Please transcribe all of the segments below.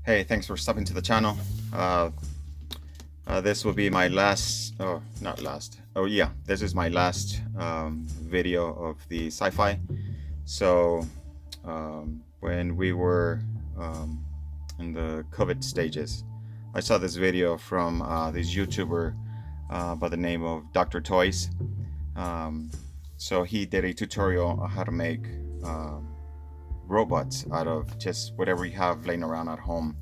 Hey, thanks for stopping to the channel. This will be my last, oh, not last. Oh yeah, this is my last video of the sci-fi. So when we were in the COVID stages, I saw this video from this YouTuber by the name of Dr. Toys. Um, so he did a tutorial on how to make robots out of just whatever you have laying around at home.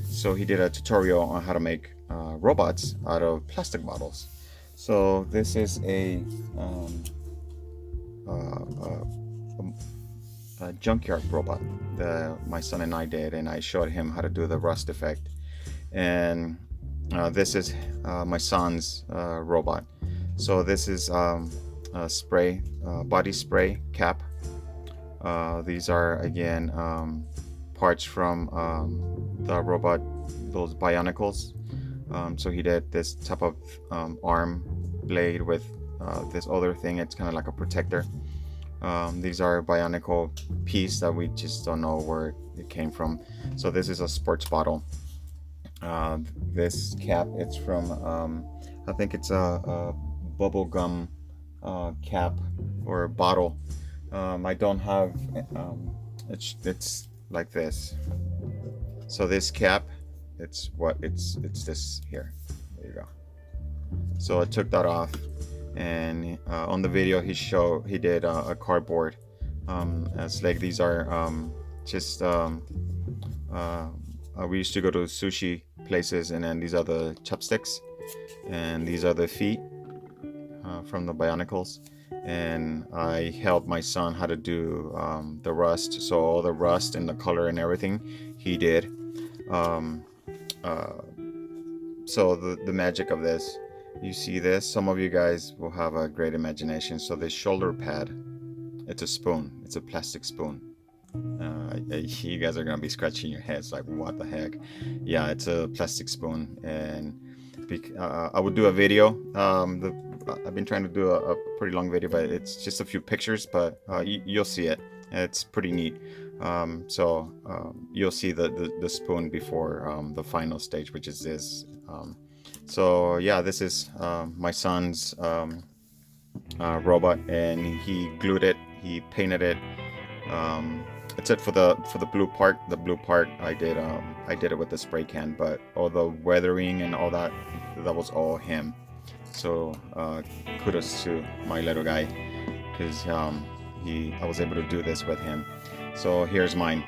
So he did a tutorial on how to make robots out of plastic bottles. So this is uh, a junkyard robot that my son and I did, and I showed him how to do the rust effect. And this is my son's robot. So this is a spray, body spray cap. These are again parts from the robot, those bionicles. So he did this type of arm blade with this other thing. It's kind of like a protector. These are bionicle piece that we just don't know where it came from. So this is a sports bottle. This cap, it's from I think it's a bubble gum cap or bottle. I don't have it's like this. So this cap, it's this here. There you go. So I took that off, and on the video he did a cardboard. It's like these are just we used to go to sushi places, and then these are the chopsticks, and these are the feet from the bionicles. And I helped my son how to do the rust. So all the rust and the color and everything he did. So the magic of this, you see this, some of you guys will have a great imagination. So this shoulder pad, it's a spoon, it's a plastic spoon. You guys are gonna be scratching your heads like, what the heck? Yeah, it's a plastic spoon. And I would do a video. I've been trying to do a pretty long video, but it's just a few pictures, but you'll see it. It's pretty neat. So you'll see the spoon before the final stage, which is this. So yeah, this is my son's robot, and he glued it, he painted it. Except for the blue part. The blue part I did it with the spray can, but all the weathering and all that was all him. So kudos to my little guy, because I was able to do this with him. So here's mine.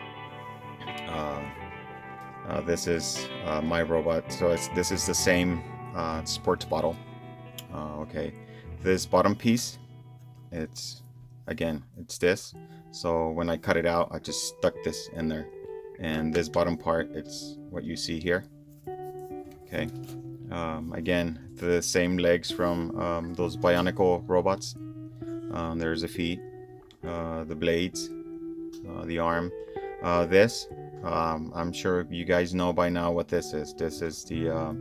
This is my robot. So this is the same sports bottle. Okay, this bottom piece, it's this. So when I cut it out, I just stuck this in there, and this bottom part, it's what you see here. Okay. Again, the same legs from those bionicle robots. There's the feet, the blades, the arm. This, I'm sure you guys know by now what this is. This is the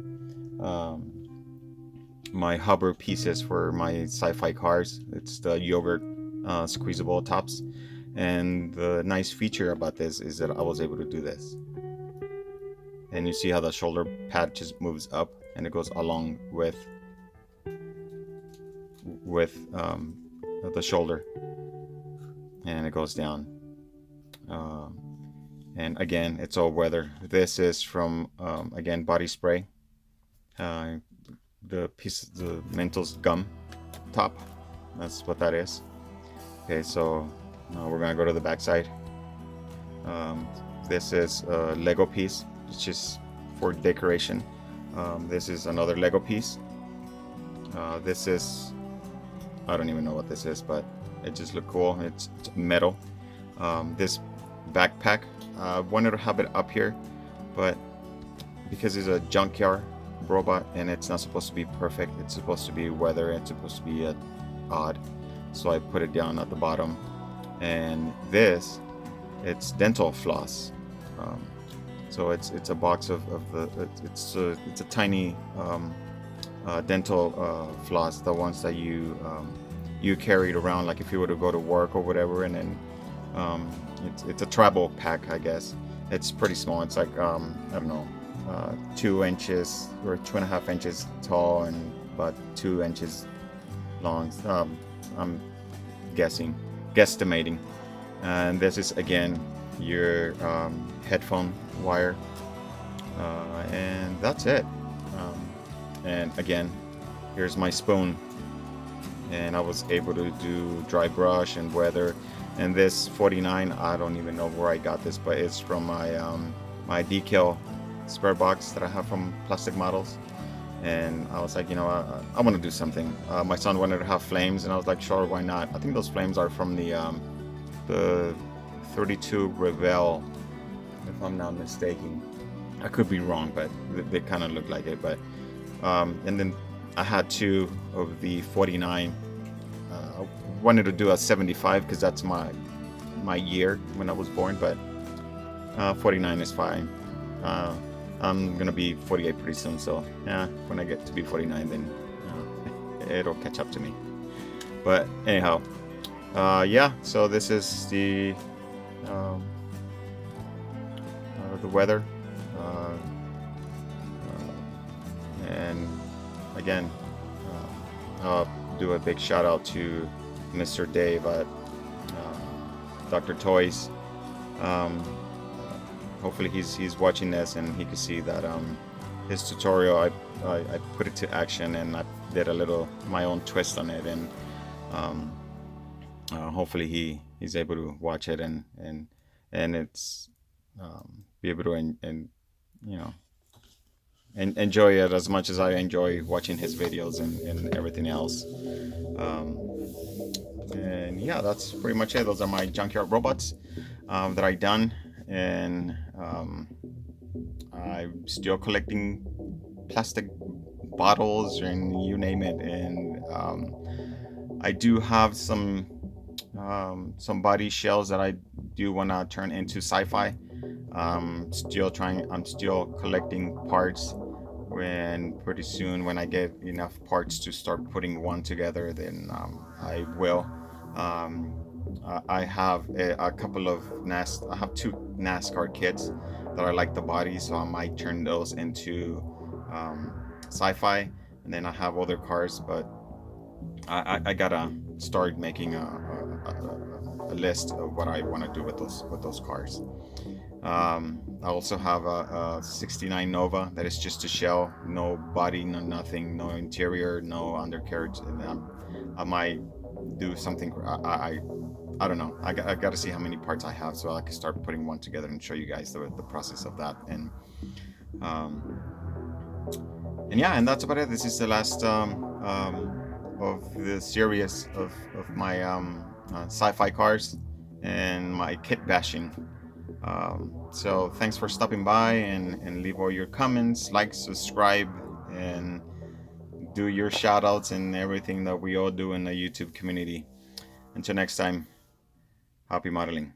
my hover pieces for my sci-fi cars. It's the yogurt squeezable tops. And the nice feature about this is that I was able to do this. And you see how the shoulder pad just moves up, and it goes along with the shoulder, and it goes down. And again, it's all weather. This is from again, body spray. The Mentos gum top. That's what that is. Okay, so we're gonna go to the back side. This is a Lego piece. It's just for decoration. This is another Lego piece. This is, I don't even know what this is, but it just looked cool. It's metal. This backpack, I wanted to have it up here, but because it's a junkyard robot and it's not supposed to be perfect, it's supposed to be weather, it's supposed to be odd, so I put it down at the bottom. And this, it's dental floss. So it's a box of it's a tiny dental floss, the ones that you carried around, like if you were to go to work or whatever. And then it's a travel pack, I guess. It's pretty small. It's like I don't know, 2 inches or 2.5 inches tall and about 2 inches long. I'm guessing, guesstimating. And this is again your headphone wire, and that's it. Um, and again, here's my spoon, and I was able to do dry brush and weather. And this 49, I don't even know where I got this, but it's from my decal spare box that I have from Plastic Models. And I was like, I want to do something. My son wanted to have flames, and I was like, sure, why not? I think those flames are from the 32 Revell, if I'm not mistaken. I could be wrong, but they kind of look like it. But and then I had two of the 49. I wanted to do a 75 because that's my year when I was born, but 49 is fine. I'm gonna be 48 pretty soon, so yeah, when I get to be 49, then it'll catch up to me. But anyhow, yeah. So this is um, the weather, and again, I'll do a big shout out to Mr. Dave at Dr. Toys. Um, Hopefully he's watching this and he can see that his tutorial I put it to action, and I did a little my own twist on it, and hopefully he's able to watch it and it's be able to you know enjoy it as much as I enjoy watching his videos and everything else. Um, and yeah, that's pretty much it. Those are my junkyard robots that I done, and I'm still collecting plastic bottles and you name it. And I do have some body shells that I do want to turn into sci-fi. I'm still collecting parts. When pretty soon, when I get enough parts to start putting one together, then I will. Um, I have a couple of I have two NASCAR kits that I like the body, so I might turn those into sci-fi. And then I have other cars, but I gotta start making a list of what I want to do with those cars. I also have a 69 Nova that is just a shell, no body, no nothing, no interior, no undercarriage. And I might do something. I don't know. I got to see how many parts I have so I can start putting one together and show you guys the process of that. Um, and yeah, and that's about it. This is the last of the series of my sci-fi cars and my kit bashing. So thanks for stopping by, and leave all your comments, like, subscribe, and do your shout outs and everything that we all do in the YouTube community. Until next time, happy modeling.